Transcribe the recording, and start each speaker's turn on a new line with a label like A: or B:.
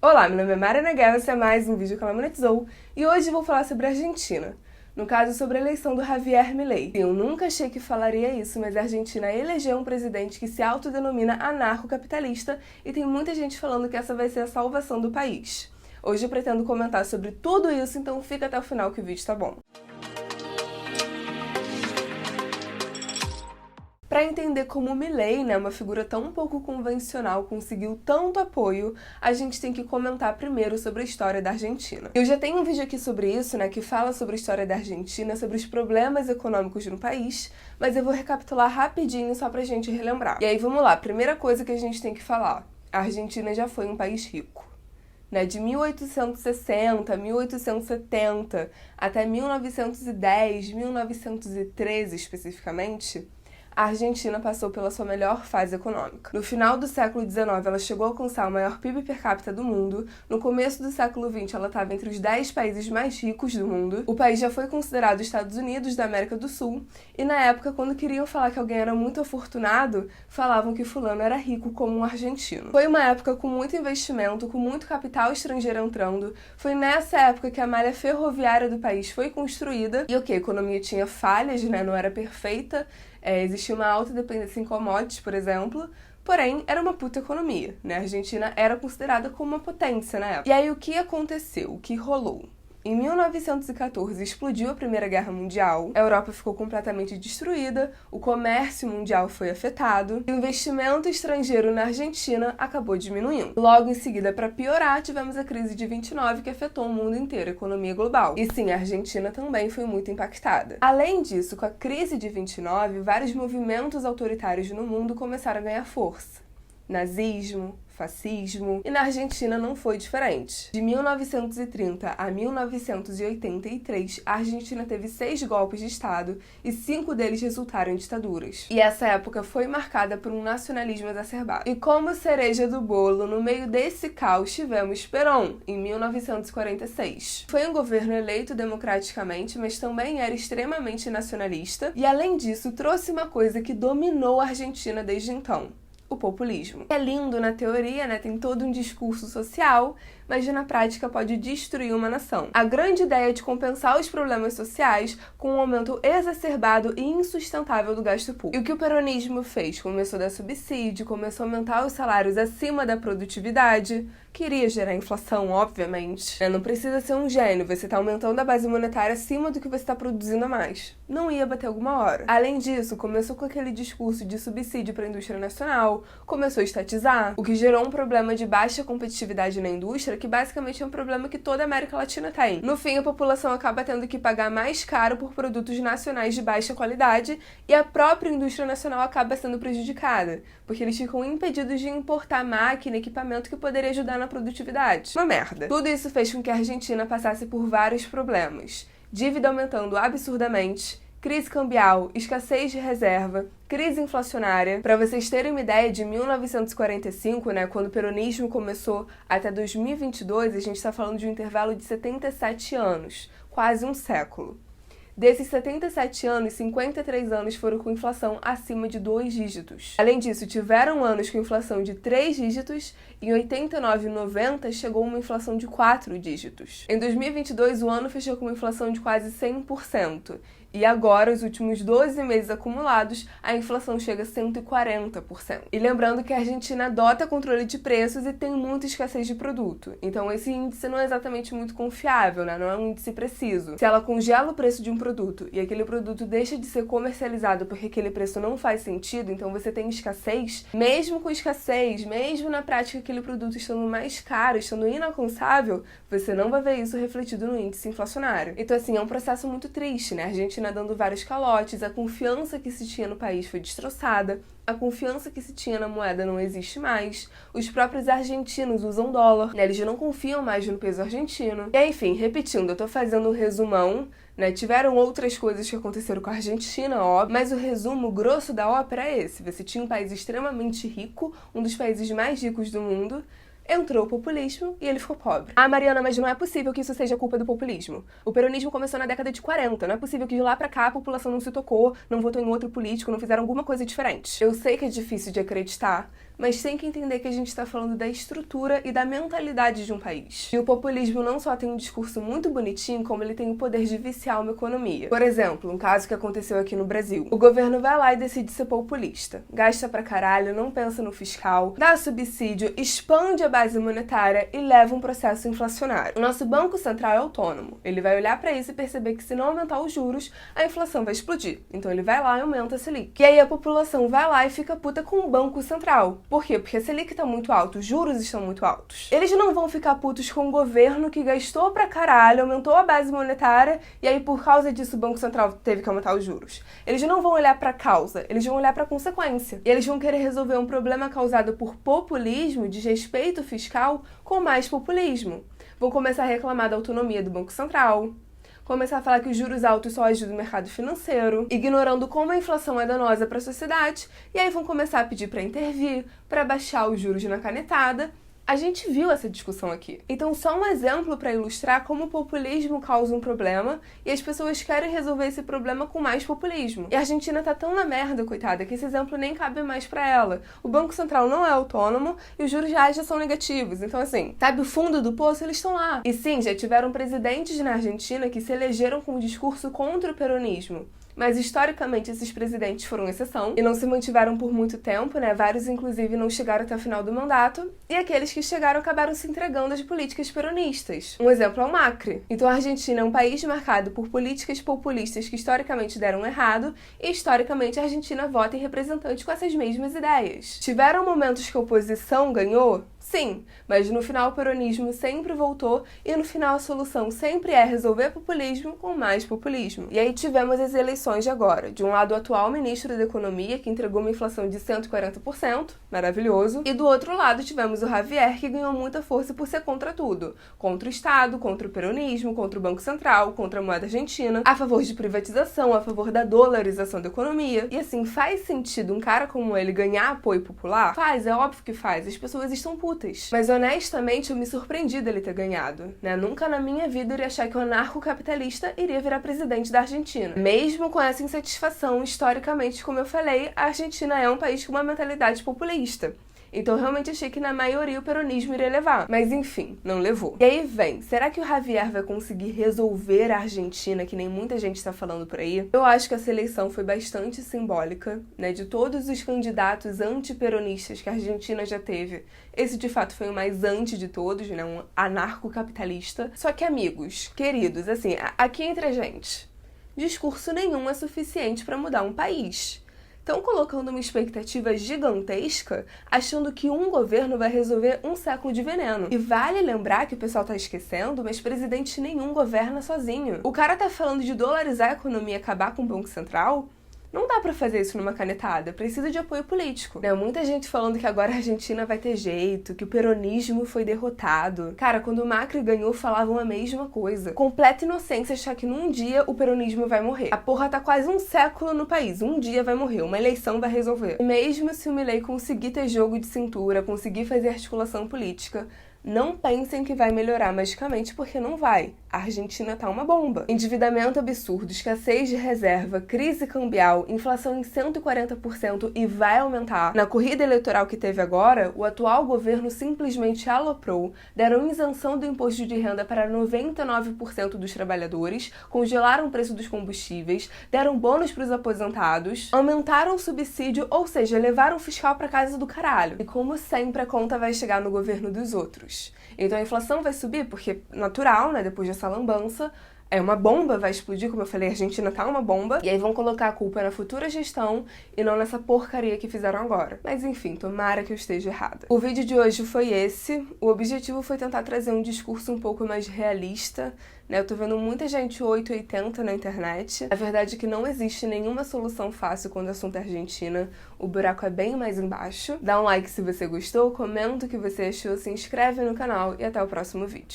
A: Olá, meu nome é Mariana Guerra, esse é mais um vídeo que ela monetizou e hoje vou falar sobre a Argentina. No caso, sobre a eleição do Javier Milei. Eu nunca achei que falaria isso, mas a Argentina elegeu um presidente que se autodenomina anarcocapitalista e tem muita gente falando que essa vai ser a salvação do país. Hoje eu pretendo comentar sobre tudo isso, então fica até o final que o vídeo tá bom. Para entender como o Milei, uma figura tão pouco convencional, conseguiu tanto apoio, a gente tem que comentar primeiro sobre a história da Argentina. Eu já tenho um vídeo aqui sobre isso, que fala sobre a história da Argentina, sobre os problemas econômicos no país, mas eu vou recapitular rapidinho só pra gente relembrar. E aí vamos lá, primeira coisa que a gente tem que falar, a Argentina já foi um país rico. De 1860, 1870 até 1910, 1913 especificamente, a Argentina passou pela sua melhor fase econômica. No final do século XIX, ela chegou a alcançar o maior PIB per capita do mundo. No começo do século XX, ela estava entre os 10 países mais ricos do mundo. O país já foi considerado os Estados Unidos da América do Sul. E na época, quando queriam falar que alguém era muito afortunado, falavam que fulano era rico como um argentino. Foi uma época com muito investimento, com muito capital estrangeiro entrando. Foi nessa época que a malha ferroviária do país foi construída. E a economia tinha falhas, não era perfeita. Existia uma alta dependência em commodities, por exemplo, porém era uma puta economia, A Argentina era considerada como uma potência na época. E aí o que aconteceu? O que rolou? Em 1914 explodiu a Primeira Guerra Mundial, a Europa ficou completamente destruída, o comércio mundial foi afetado, e o investimento estrangeiro na Argentina acabou diminuindo. Logo em seguida, para piorar, tivemos a crise de 29 que afetou o mundo inteiro, a economia global. E sim, a Argentina também foi muito impactada. Além disso, com a crise de 29, vários movimentos autoritários no mundo começaram a ganhar força. Nazismo, fascismo, e na Argentina não foi diferente. De 1930 a 1983, a Argentina teve 6 golpes de Estado e 5 deles resultaram em ditaduras. E essa época foi marcada por um nacionalismo exacerbado. E como cereja do bolo, no meio desse caos tivemos Perón, em 1946. Foi um governo eleito democraticamente, mas também era extremamente nacionalista, e além disso trouxe uma coisa que dominou a Argentina desde então: o populismo. É lindo na teoria, tem todo um discurso social, mas na prática pode destruir uma nação. A grande ideia é de compensar os problemas sociais com um aumento exacerbado e insustentável do gasto público. E o que o peronismo fez? Começou a dar subsídio, começou a aumentar os salários acima da produtividade, queria gerar inflação, obviamente. Não precisa ser um gênio, você está aumentando a base monetária acima do que você está produzindo a mais. Não ia bater alguma hora. Além disso, começou com aquele discurso de subsídio para a indústria nacional, começou a estatizar, o que gerou um problema de baixa competitividade na indústria, que basicamente é um problema que toda a América Latina tem. No fim, a população acaba tendo que pagar mais caro por produtos nacionais de baixa qualidade e a própria indústria nacional acaba sendo prejudicada, porque eles ficam impedidos de importar máquina e equipamento que poderia ajudar na produtividade. Uma merda. Tudo isso fez com que a Argentina passasse por vários problemas. Dívida aumentando absurdamente, crise cambial, escassez de reserva, crise inflacionária. Para vocês terem uma ideia, de 1945, quando o peronismo começou, até 2022, a gente está falando de um intervalo de 77 anos, quase um século. Desses 77 anos, 53 anos foram com inflação acima de 2 dígitos. Além disso, tiveram anos com inflação de 3 dígitos e em 89 e 90 chegou uma inflação de 4 dígitos. Em 2022, o ano fechou com uma inflação de quase 100%. E agora, os últimos 12 meses acumulados, a inflação chega a 140%. E lembrando que a Argentina adota controle de preços e tem muita escassez de produto. Então esse índice não é exatamente muito confiável, não é um índice preciso. Se ela congela o preço de um produto e aquele produto deixa de ser comercializado porque aquele preço não faz sentido, então você tem escassez, mesmo com escassez, mesmo na prática aquele produto estando mais caro, estando inalcançável, você não vai ver isso refletido no índice inflacionário. Então assim, é um processo muito triste, A Argentina dando vários calotes, a confiança que se tinha no país foi destroçada, a confiança que se tinha na moeda não existe mais, os próprios argentinos usam dólar, eles já não confiam mais no peso argentino. E enfim, repetindo, eu tô fazendo um resumão, Tiveram outras coisas que aconteceram com a Argentina, óbvio, mas o resumo grosso da ópera é esse. Você tinha um país extremamente rico, um dos países mais ricos do mundo, entrou o populismo e ele ficou pobre. Ah, Mariana, mas não é possível que isso seja culpa do populismo. O peronismo começou na década de 40, não é possível que de lá pra cá a população não se tocou, não votou em outro político, não fizeram alguma coisa diferente. Eu sei que é difícil de acreditar, mas tem que entender que a gente está falando da estrutura e da mentalidade de um país. E o populismo não só tem um discurso muito bonitinho, como ele tem o poder de viciar uma economia. Por exemplo, um caso que aconteceu aqui no Brasil. O governo vai lá e decide ser populista. Gasta pra caralho, não pensa no fiscal, dá subsídio, expande a base monetária e leva um processo inflacionário. O nosso Banco Central é autônomo. Ele vai olhar pra isso e perceber que se não aumentar os juros, a inflação vai explodir. Então ele vai lá e aumenta a Selic. E aí a população vai lá e fica puta com o Banco Central. Por quê? Porque a Selic tá muito alta, os juros estão muito altos. Eles não vão ficar putos com o governo que gastou pra caralho, aumentou a base monetária e aí por causa disso o Banco Central teve que aumentar os juros. Eles não vão olhar pra causa, eles vão olhar pra consequência. E eles vão querer resolver um problema causado por populismo, desrespeito fiscal, com mais populismo. Vão começar a reclamar da autonomia do Banco Central, começar a falar que os juros altos só ajudam o mercado financeiro, ignorando como a inflação é danosa para a sociedade, e aí vão começar a pedir para intervir, para baixar os juros na canetada. A gente viu essa discussão aqui. Então, só um exemplo para ilustrar como o populismo causa um problema e as pessoas querem resolver esse problema com mais populismo. E a Argentina tá tão na merda, coitada, que esse exemplo nem cabe mais para ela. O Banco Central não é autônomo e os juros reais já são negativos. Então, assim, sabe o fundo do poço? Eles estão lá. E sim, já tiveram presidentes na Argentina que se elegeram com um discurso contra o peronismo. Mas, historicamente, esses presidentes foram exceção e não se mantiveram por muito tempo, né? Vários, inclusive, não chegaram até o final do mandato. E aqueles que chegaram acabaram se entregando às políticas peronistas. Um exemplo é o Macri. Então, a Argentina é um país marcado por políticas populistas que, historicamente, deram errado. E, historicamente, a Argentina vota em representantes com essas mesmas ideias. Tiveram momentos que a oposição ganhou? Sim, mas no final o peronismo sempre voltou e no final a solução sempre é resolver populismo com mais populismo. E aí tivemos as eleições de agora. De um lado o atual ministro da Economia, que entregou uma inflação de 140%, maravilhoso, e do outro lado tivemos o Javier, que ganhou muita força por ser contra tudo. Contra o Estado, contra o peronismo, contra o Banco Central, contra a moeda argentina, a favor de privatização, a favor da dolarização da economia. E assim, faz sentido um cara como ele ganhar apoio popular? Faz, é óbvio que faz. As pessoas estão putas. Mas honestamente eu me surpreendi dele ter ganhado, né? Nunca na minha vida eu iria achar que o anarcocapitalista iria virar presidente da Argentina. Mesmo com essa insatisfação, historicamente, como eu falei, a Argentina é um país com uma mentalidade populista. Então, eu realmente achei que na maioria o peronismo iria levar. Mas, enfim, não levou. E aí vem, será que o Javier vai conseguir resolver a Argentina, que nem muita gente está falando por aí? Eu acho que essa eleição foi bastante simbólica, né? De todos os candidatos antiperonistas que a Argentina já teve, esse, de fato, foi o mais anti de todos, né? Um anarcocapitalista. Só que, amigos, queridos, assim, aqui entre a gente, discurso nenhum é suficiente para mudar um país. Estão colocando uma expectativa gigantesca, achando que um governo vai resolver um século de veneno. E vale lembrar que o pessoal tá esquecendo, mas presidente nenhum governa sozinho. O cara tá falando de dolarizar a economia e acabar com o Banco Central? Não dá pra fazer isso numa canetada, precisa de apoio político, né? Muita gente falando que agora a Argentina vai ter jeito, que o peronismo foi derrotado. Cara, quando o Macri ganhou, falavam a mesma coisa. Completa inocência achar que num dia o peronismo vai morrer. A porra tá quase um século no país, um dia vai morrer, uma eleição vai resolver. E mesmo se o Milei conseguir ter jogo de cintura, conseguir fazer articulação política, não pensem que vai melhorar magicamente, porque não vai. A Argentina tá uma bomba. Endividamento absurdo, escassez de reserva, crise cambial, inflação em 140% e vai aumentar. Na corrida eleitoral que teve agora, o atual governo simplesmente aloprou, deram isenção do imposto de renda para 99% dos trabalhadores, congelaram o preço dos combustíveis, deram bônus para os aposentados, aumentaram o subsídio, ou seja, levaram o fiscal para casa do caralho. E como sempre, a conta vai chegar no governo dos outros. Então a inflação vai subir, porque natural, né, depois dessa lambança, é uma bomba, vai explodir, como eu falei, a Argentina tá uma bomba, e aí vão colocar a culpa na futura gestão e não nessa porcaria que fizeram agora. Mas enfim, tomara que eu esteja errada. O vídeo de hoje foi esse, o objetivo foi tentar trazer um discurso um pouco mais realista, né? Eu tô vendo muita gente 880 na internet. A verdade é que não existe nenhuma solução fácil quando o assunto é Argentina, o buraco é bem mais embaixo. Dá um like se você gostou, comenta o que você achou, se inscreve no canal e até o próximo vídeo.